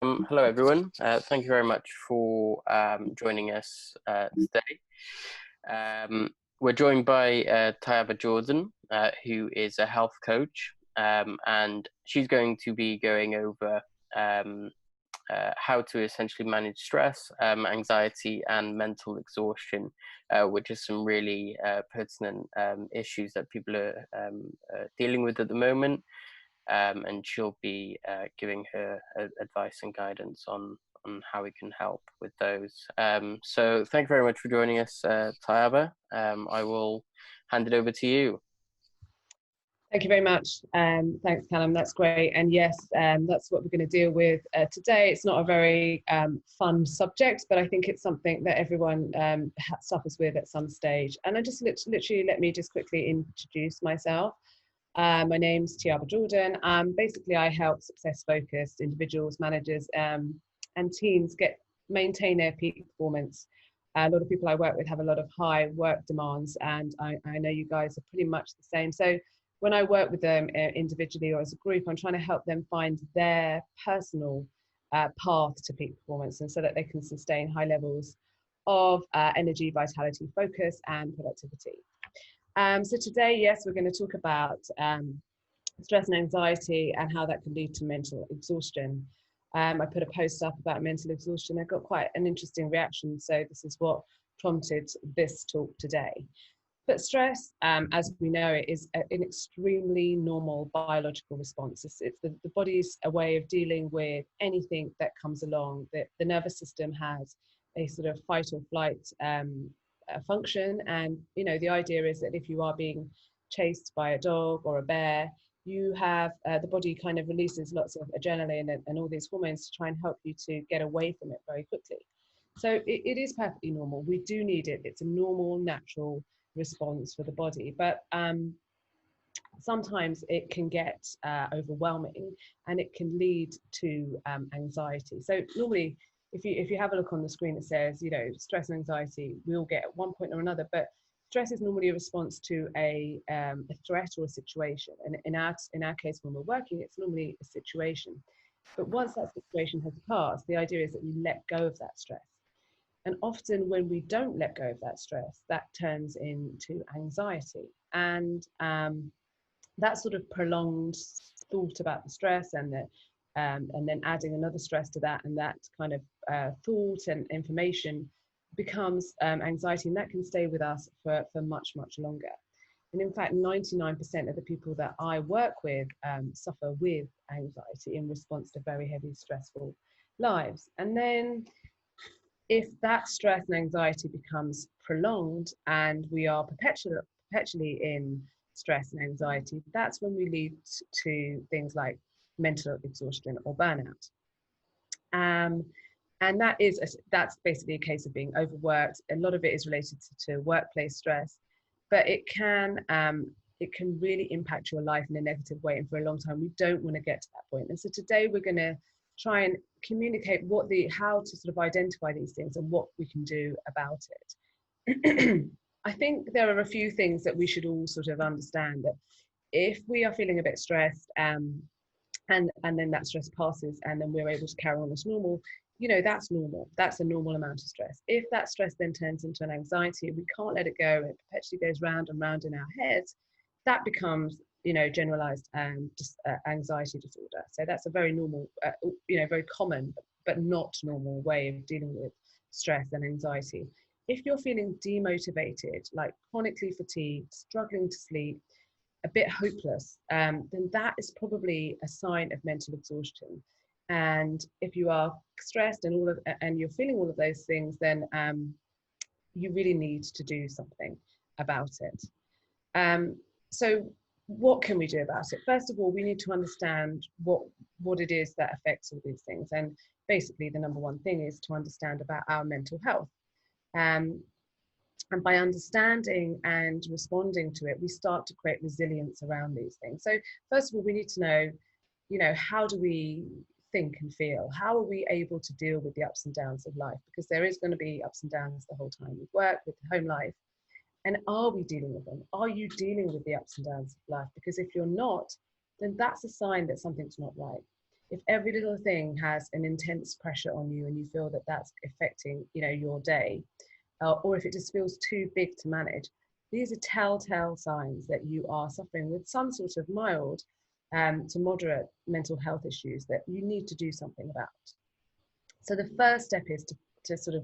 Hello, everyone. Thank you very much for joining us today. We're joined by Tayyaba Jordan, who is a health coach, and she's going to be going over um, how to essentially manage stress, anxiety, and mental exhaustion, which is some really pertinent issues that people are dealing with at the moment. And she'll be giving her advice and guidance on how we can help with those. So thank you very much for joining us, Tayyaba. I will hand it over to you. Thank you very much. Thanks, Callum. That's great. And yes, that's what we're going to deal with today. It's not a very fun subject, but I think it's something that everyone suffers with at some stage. And I just literally let me just quickly introduce myself. My name's Tayyaba Jordan. Basically, I help success-focused individuals, managers, and teams maintain their peak performance. A lot of people I work with have a lot of high work demands, and I know you guys are pretty much the same. So when I work with them individually or as a group, I'm trying to help them find their personal path to peak performance, and so that they can sustain high levels of energy, vitality, focus, and productivity. So today, yes, we're going to talk about stress and anxiety and how that can lead to mental exhaustion. I put a post up about mental exhaustion. I got quite an interesting reaction. So this is what prompted this talk today. But stress, as we know, it is an extremely normal biological response. It's the body's a way of dealing with anything that comes along. The nervous system has a sort of fight or flight function, and the idea is that if you are being chased by a dog or a bear, you have the body kind of releases lots of adrenaline and all these hormones to try and help you to get away from it very quickly. So it is perfectly normal. We do need it. It's a normal, natural response for the body, but sometimes it can get overwhelming, and it can lead to anxiety. So normally, if you have a look on the screen, it says, stress and anxiety we all get at one point or another, but stress is normally a response to a threat or a situation. And in our case, when we're working, it's normally a situation. But once that situation has passed, the idea is that we let go of that stress. And often when we don't let go of that stress, that turns into anxiety. And that sort of prolonged thought about the stress and then adding another stress to that, and that kind of thought and information becomes anxiety, and that can stay with us for much, much longer. And in fact, 99% of the people that I work with suffer with anxiety in response to very heavy, stressful lives. And then if that stress and anxiety becomes prolonged and we are perpetually in stress and anxiety, that's when we lead to things like mental exhaustion or burnout. And that's basically a case of being overworked. A lot of it is related to workplace stress, but it can really impact your life in a negative way, and for a long time. We don't want to get to that point. And so today we're going to try and communicate how to sort of identify these things and what we can do about it. I think there are a few things that we should all sort of understand, that if we are feeling a bit stressed and then that stress passes and then we're able to carry on as normal, that's normal. That's a normal amount of stress. If that stress then turns into an anxiety, we can't let it go, it perpetually goes round and round in our heads, that becomes generalized anxiety disorder. So that's a very normal, very common but not normal way of dealing with stress and anxiety. If you're feeling demotivated, like chronically fatigued, struggling to sleep, a bit hopeless, then that is probably a sign of mental exhaustion. And if you are stressed and you're feeling all of those things, then you really need to do something about it. So what can we do about it? First of all, we need to understand what it is that affects all these things. And basically, the number one thing is to understand about our mental health. And by understanding and responding to it, we start to create resilience around these things. So first of all, we need to know, how do we think and feel? How are we able to deal with the ups and downs of life? Because there is going to be ups and downs the whole time with work, with home life. And are we dealing with them? Are you dealing with the ups and downs of life? Because if you're not, then that's a sign that something's not right. If every little thing has an intense pressure on you and you feel that that's affecting, you know, your day, or if it just feels too big to manage, these are telltale signs that you are suffering with some sort of mild to moderate mental health issues that you need to do something about. So the first step is to sort of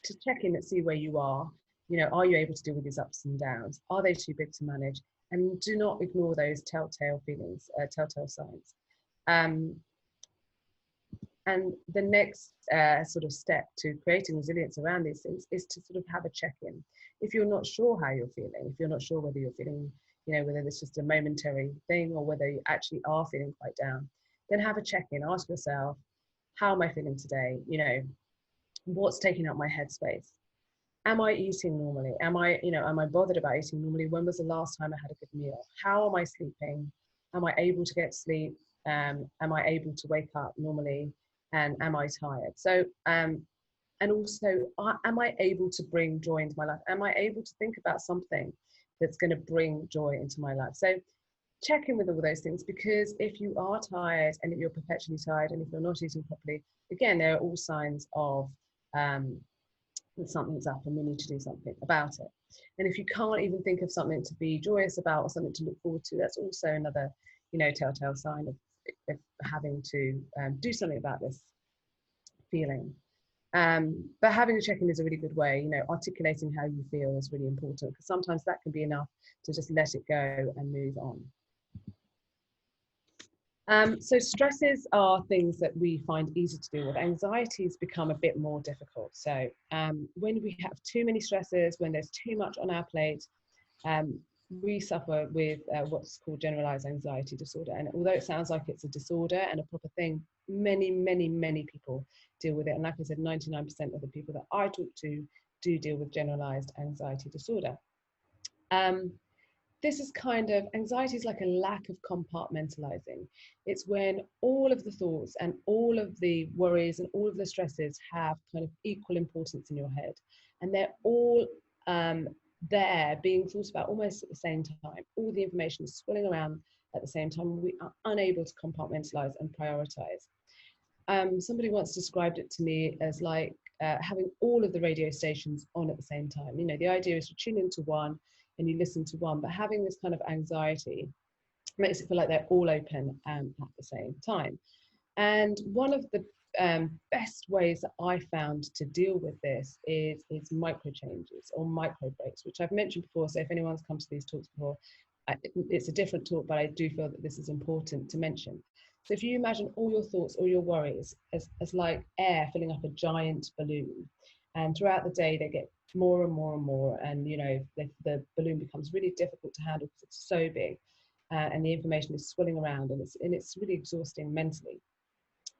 to check in and see where you are. You know, are you able to deal with these ups and downs? Are they too big to manage? And do not ignore those telltale feelings, telltale signs. Um, and the next sort of step to creating resilience around these things is to sort of have a check-in. If you're not sure how you're feeling, if you're not sure whether you're feeling, you know, whether it's just a momentary thing or whether you actually are feeling quite down, then have a check-in. Ask yourself, how am I feeling today? You know, what's taking up my headspace? Am I eating normally? Am I bothered about eating normally? When was the last time I had a good meal? How am I sleeping? Am I able to get sleep? Am I able to wake up normally? And am I tired? So, and also, am I able to bring joy into my life? Am I able to think about something that's going to bring joy into my life? So check in with all those things, because if you are tired and if you're perpetually tired and if you're not eating properly, again, there are all signs of that something's up and we need to do something about it. And if you can't even think of something to be joyous about or something to look forward to, that's also another, you know, telltale sign of having to do something about this feeling. But having a check-in is a really good way. You know, articulating how you feel is really important, because sometimes that can be enough to just let it go and move on. So stresses are things that we find easy to deal with. Anxieties become a bit more difficult. So when we have too many stresses, when there's too much on our plate, we suffer with what's called generalized anxiety disorder. And although it sounds like it's a disorder and a proper thing, many people deal with it. And like I said, 99% of the people that I talk to do deal with generalized anxiety disorder. This is kind of, anxiety is like a lack of compartmentalizing. It's when all of the thoughts and all of the worries and all of the stresses have kind of equal importance in your head, and they're all there being thought about almost at the same time. All the information is swirling around at the same time. We are unable to compartmentalize and prioritize. Somebody once described it to me as like having all of the radio stations on at the same time. You know, the idea is to tune into one and you listen to one, but having this kind of anxiety makes it feel like they're all open at the same time. And one of the best ways that I found to deal with this is micro changes or micro breaks, which I've mentioned before. So if anyone's come to these talks before, it's a different talk, but I do feel that this is important to mention. So if you imagine all your thoughts, all your worries as like air filling up a giant balloon, and throughout the day they get more and more and more, and you know the balloon becomes really difficult to handle because it's so big, and the information is swirling around, and it's really exhausting mentally.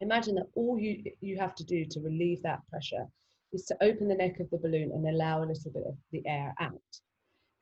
Imagine that all you have to do to relieve that pressure is to open the neck of the balloon and allow a little bit of the air out.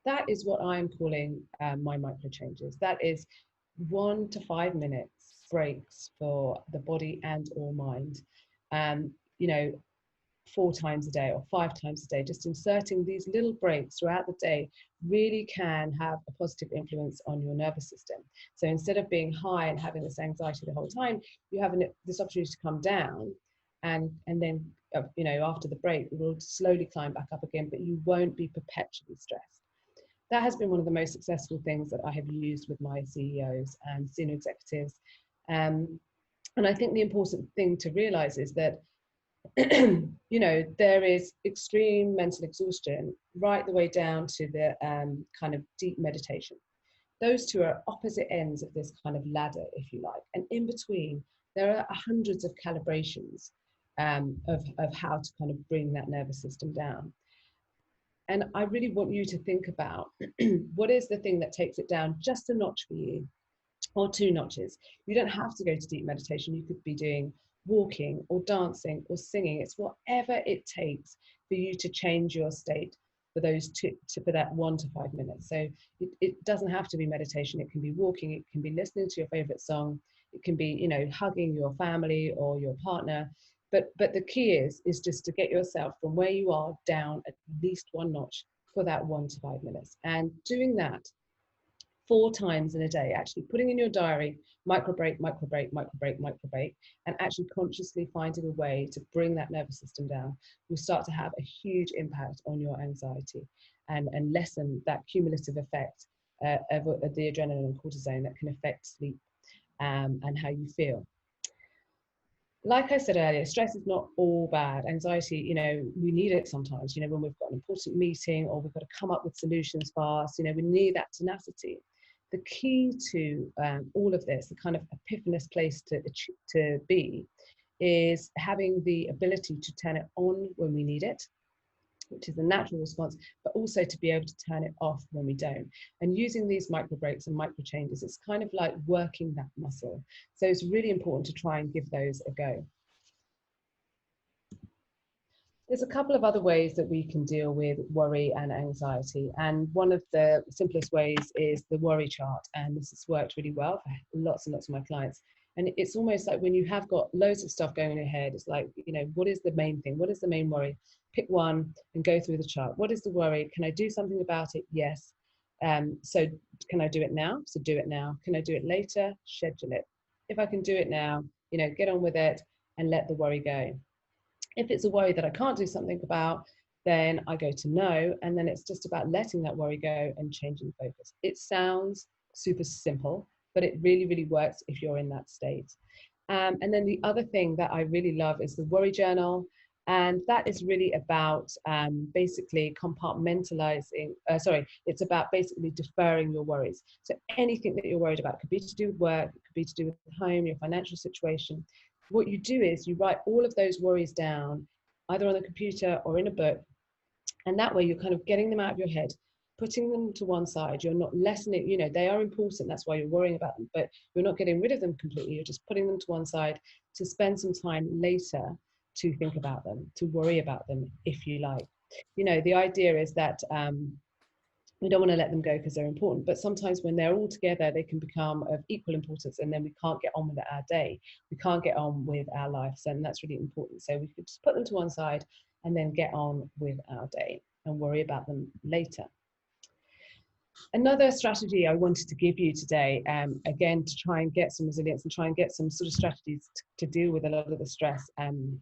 That is what I'm calling my micro changes. That is 1 to 5 minutes breaks for the body and or mind. You know, 4 times a day or 5 times a day, just inserting these little breaks throughout the day really can have a positive influence on your nervous system. So instead of being high and having this anxiety the whole time, you have this opportunity to come down, and then you know, after the break, it will slowly climb back up again, but you won't be perpetually stressed. That has been one of the most successful things that I have used with my CEOs and senior executives. And I think the important thing to realize is that you know, there is extreme mental exhaustion right the way down to the kind of deep meditation. Those two are opposite ends of this kind of ladder, if you like. And in between, there are hundreds of calibrations of how to kind of bring that nervous system down. And I really want you to think about what is the thing that takes it down just a notch for you, or 2 notches. You don't have to go to deep meditation. You could be doing walking or dancing or singing. It's whatever it takes for you to change your state for those for that 1 to 5 minutes. So it doesn't have to be meditation. It can be walking. It can be listening to your favorite song. It can be, you know, hugging your family or your partner. But the key is just to get yourself from where you are down at least 1 notch for that 1 to 5 minutes. And doing that 4 times in a day, actually putting in your diary, micro break, micro break, micro break, micro break, and actually consciously finding a way to bring that nervous system down, will start to have a huge impact on your anxiety and lessen that cumulative effect of the adrenaline and cortisol that can affect sleep and how you feel. Like I said earlier, stress is not all bad. Anxiety, you know, we need it sometimes, you know, when we've got an important meeting or we've got to come up with solutions fast, you know, we need that tenacity. The key to all of this, the kind of epiphanous place to be, is having the ability to turn it on when we need it, which is a natural response, but also to be able to turn it off when we don't. And using these micro breaks and micro changes, it's kind of like working that muscle. So it's really important to try and give those a go. There's a couple of other ways that we can deal with worry and anxiety. And one of the simplest ways is the worry chart. And this has worked really well for lots and lots of my clients. And it's almost like when you have got loads of stuff going in your head, it's like, you know, what is the main thing? What is the main worry? Pick one and go through the chart. What is the worry? Can I do something about it? Yes. So can I do it now? So do it now. Can I do it later? Schedule it. If I can do it now, you know, get on with it and let the worry go. If it's a worry that I can't do something about, then I go to no, and then it's just about letting that worry go and changing focus. It sounds super simple, but it really, really works if you're in that state. And then the other thing that I really love is the worry journal. And that is really about basically compartmentalizing, it's about basically deferring your worries. So anything that you're worried about could be to do with work, it could be to do with home, your financial situation. What you do is you write all of those worries down, either on a computer or in a book. And that way you're kind of getting them out of your head, putting them to one side. You're not lessening, you know, they are important. That's why you're worrying about them, but you're not getting rid of them completely. You're just putting them to one side to spend some time later to think about them, to worry about them, if you like. You know, the idea is that we don't want to let them go because they're important, but sometimes when they're all together, they can become of equal importance, and then we can't get on with our day. We can't get on with our lives, and that's really important. So we could just put them to one side and then get on with our day and worry about them later. Another strategy I wanted to give you today, again, to try and get some resilience and try and get some sort of strategies to deal with a lot of the stress and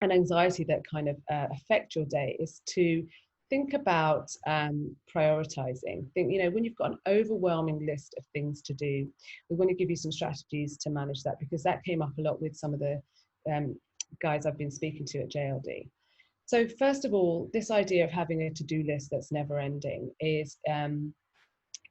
anxiety that kind of affect your day, is to think about prioritizing. Think, you know, when you've got an overwhelming list of things to do, we want to give you some strategies to manage that, because that came up a lot with some of the guys I've been speaking to at JLD. So first of all, this idea of having a to-do list that's never ending is,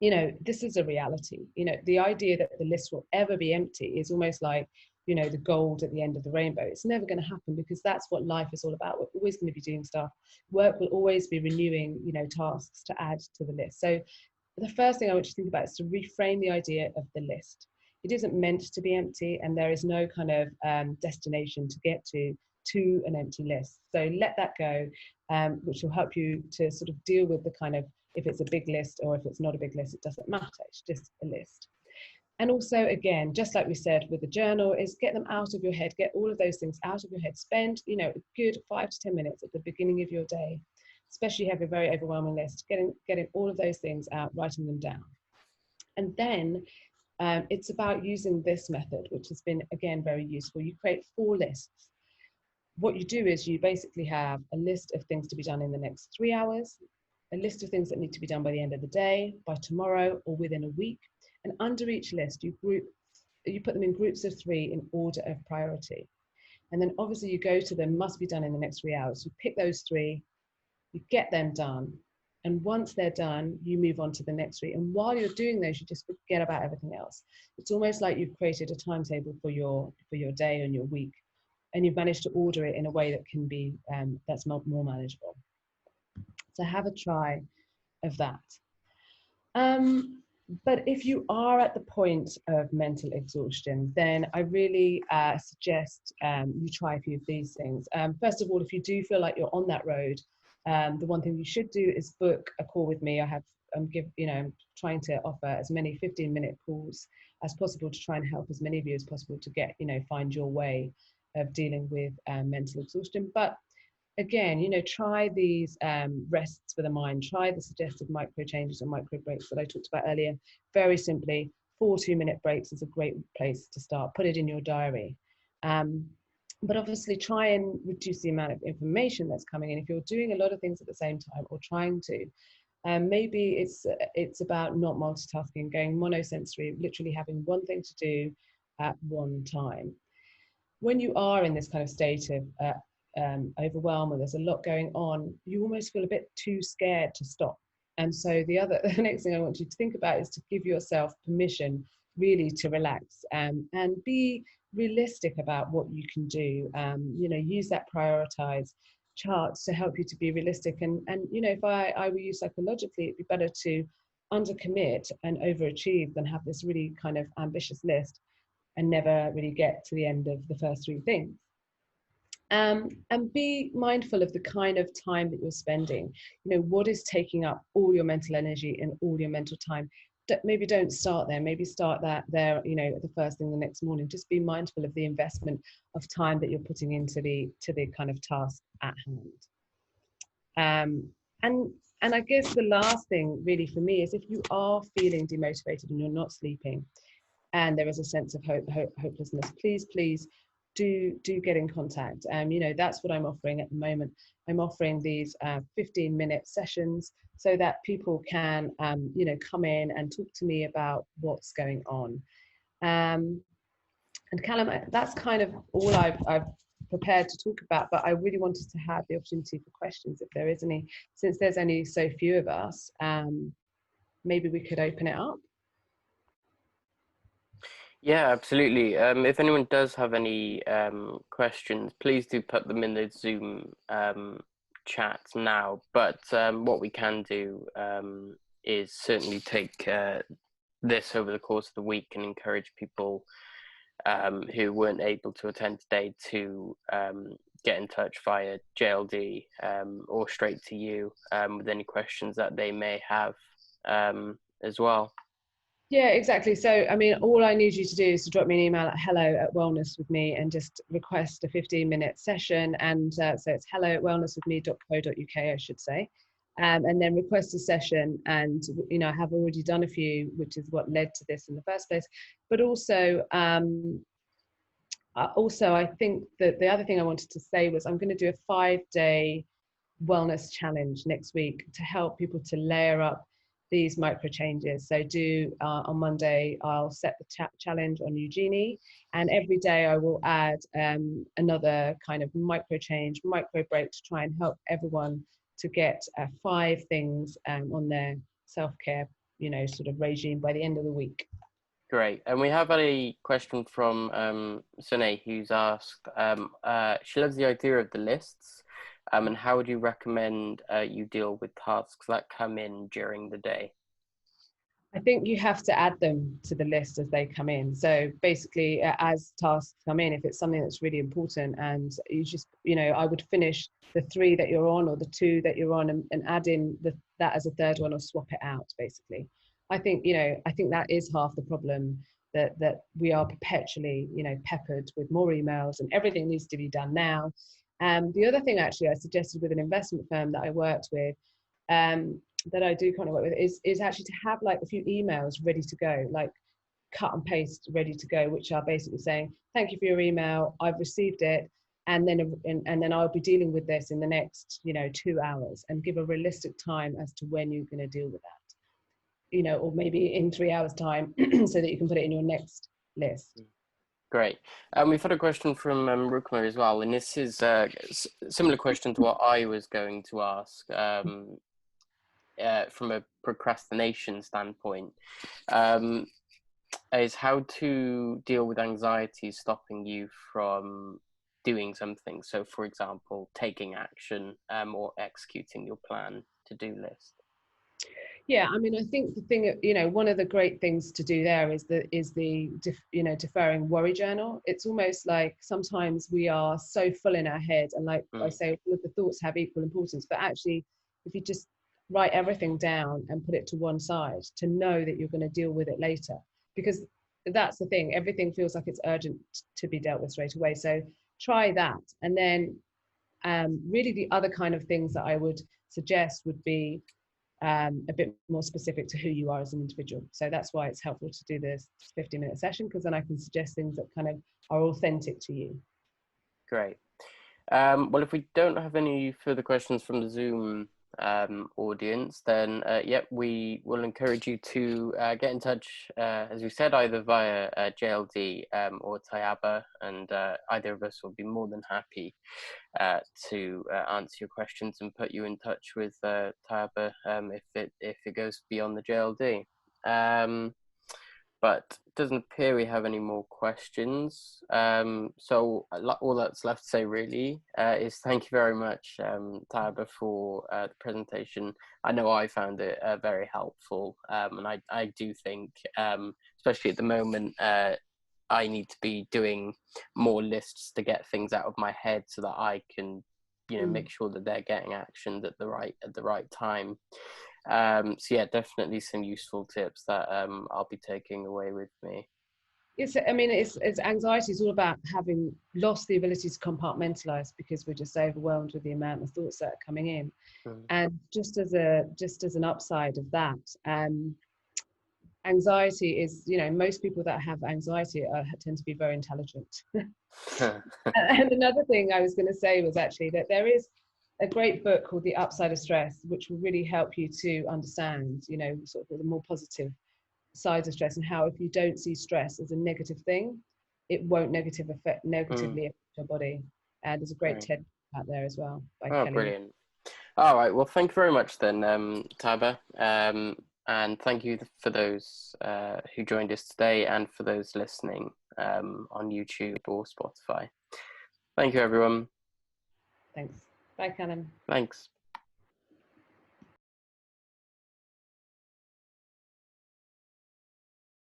you know, this is a reality. You know, the idea that the list will ever be empty is almost like, you know, the gold at the end of the rainbow. It's never going to happen, because that's what life is all about. We're always going to be doing stuff. Work will always be renewing, you know, tasks to add to the list. So the first thing I want you to think about is to reframe the idea of the list. It isn't meant to be empty, and there is no kind of destination to get to an empty list. So let that go, which will help you to sort of deal with the kind of, if it's a big list or if it's not a big list, it doesn't matter. It's just a list. And also, again, just like we said with the journal, is get them out of your head, get all of those things out of your head. Spend, you know, a good 5 to 10 minutes at the beginning of your day, especially if you have a very overwhelming list, getting all of those things out, writing them down. And then it's about using this method, which has been, again, very useful. You create 4 lists. What you do is you basically have a list of things to be done in the next 3 hours, a list of things that need to be done by the end of the day, by tomorrow, or within a week. And under each list, you put them in groups of 3 in order of priority. And then obviously you go to them, must be done in the next 3 hours. You pick those 3, you get them done. And once they're done, you move on to the next 3. And while you're doing those, you just forget about everything else. It's almost like you've created a timetable for your day and your week. And you've managed to order it in a way that can be, that's more manageable. So have a try of that. But if you are at the point of mental exhaustion, then I really suggest you try a few of these things. First of all, if you do feel like you're on that road, the one thing you should do is book a call with me. I'm trying to offer as many 15-minute calls as possible to try and help as many of you as possible to get, find your way of dealing with mental exhaustion. But again, try these rests for the mind. Try the suggested micro changes or micro breaks that I talked about earlier. Very simply, 4 2-minute breaks is a great place to start. Put it in your diary. But obviously try and reduce the amount of information that's coming in. If you're doing a lot of things at the same time or trying to, maybe it's about not multitasking, going monosensory, literally having one thing to do at one time. When you are in this kind of state of overwhelm or there's a lot going on, you almost feel a bit too scared to stop. And so the next thing I want you to think about is to give yourself permission really to relax, and be realistic about what you can do. Use that prioritize charts to help you to be realistic. And if I were you psychologically, it'd be better to undercommit and overachieve than have this really kind of ambitious list and never really get to the end of the first 3 things. And be mindful of the kind of time that you're spending. What is taking up all your mental energy and all your mental time? Maybe don't start there. Maybe start that there, the first thing the next morning. Just be mindful of the investment of time that you're putting into the kind of task at hand. And I guess the last thing really for me is, if you are feeling demotivated and you're not sleeping, and there is a sense of hopelessness, please do get in contact. That's what I'm offering at the moment. I'm offering these 15-minute sessions so that people can come in and talk to me about what's going on. And Callum, that's kind of all I've prepared to talk about, but I really wanted to have the opportunity for questions, if there is any, since there's only so few of us. Maybe we could open it up. Yeah, absolutely. If anyone does have any questions, please do put them in the Zoom chat now. But what we can do is certainly take this over the course of the week and encourage people who weren't able to attend today to get in touch via JLD or straight to you with any questions that they may have as well. Yeah, exactly. So, all I need you to do is to drop me an email at hello@wellness with me and just request a 15-minute session. And so it's hello@wellnesswithme.co.uk, I should say. And then request a session. And, I have already done a few, which is what led to this in the first place. But also, I think that the other thing I wanted to say was I'm going to do a 5-day wellness challenge next week to help people to layer up these micro changes. So on Monday, I'll set the challenge on Eugenie, and every day I will add another kind of micro change, micro break to try and help everyone to get 5 things on their self-care, sort of regime by the end of the week. Great. And we have a question from Sunay, who's asked, she loves the idea of the lists. And how would you recommend you deal with tasks that come in during the day? I think you have to add them to the list as they come in. So basically, as tasks come in, if it's something that's really important, and you just, I would finish the 3 that you're on or the 2 that you're on and add in that as a 3rd one, or swap it out, basically. I think that is half the problem, that we are perpetually, peppered with more emails and everything needs to be done now. The other thing actually I suggested with an investment firm that I worked with, that I do kind of work with, is actually to have like a few emails ready to go, like cut and paste ready to go, which are basically saying, thank you for your email, I've received it, and then I'll be dealing with this in the next 2 hours, and give a realistic time as to when you're going to deal with that, or maybe in 3 hours time so that you can put it in your next list. Great. We've had a question from Rukma as well, and this is a similar question to what I was going to ask from a procrastination standpoint, is how to deal with anxiety stopping you from doing something. So, for example, taking action or executing your plan to-do list. Yeah, I think the thing, one of the great things to do there is the deferring worry journal. It's almost like sometimes we are so full in our head, and like I say, all of the thoughts have equal importance, but actually if you just write everything down and put it to one side, to know that you're going to deal with it later, because that's the thing, everything feels like it's urgent to be dealt with straight away. So try that, and then Really, the other kind of things that I would suggest would be a bit more specific to who you are as an individual. So that's why it's helpful to do this 50-minute session, because then I can suggest things that kind of are authentic to you. Great. Well, if we don't have any further questions from the Zoom audience, then yep, we will encourage you to get in touch, as we said, either via JLD or Tayyaba, and either of us will be more than happy to answer your questions and put you in touch with Tayyaba if it goes beyond the JLD. But it doesn't appear we have any more questions. So all that's left to say really is thank you very much, Tayyaba, for the presentation. I know I found it very helpful, and I do think, especially at the moment, I need to be doing more lists to get things out of my head so that I can, make sure that they're getting actioned at the right time. So yeah, definitely some useful tips that I'll be taking away with me. Yes, I mean, it's anxiety is all about having lost the ability to compartmentalize because we're just overwhelmed with the amount of thoughts that are coming in. And just as an upside of that, anxiety is, most people that have anxiety tend to be very intelligent. And another thing I was going to say was actually that there is a great book called The Upside of Stress, which will really help you to understand, sort of the more positive sides of stress, and how if you don't see stress as a negative thing, it won't negatively affect your body. And there's a great TED out there as well by Kelly. Brilliant. All right, well, thank you very much then, Tayyaba, and thank you for those who joined us today and for those listening on YouTube or Spotify. Thank you, everyone. Thanks. Bye, Callum. Thanks.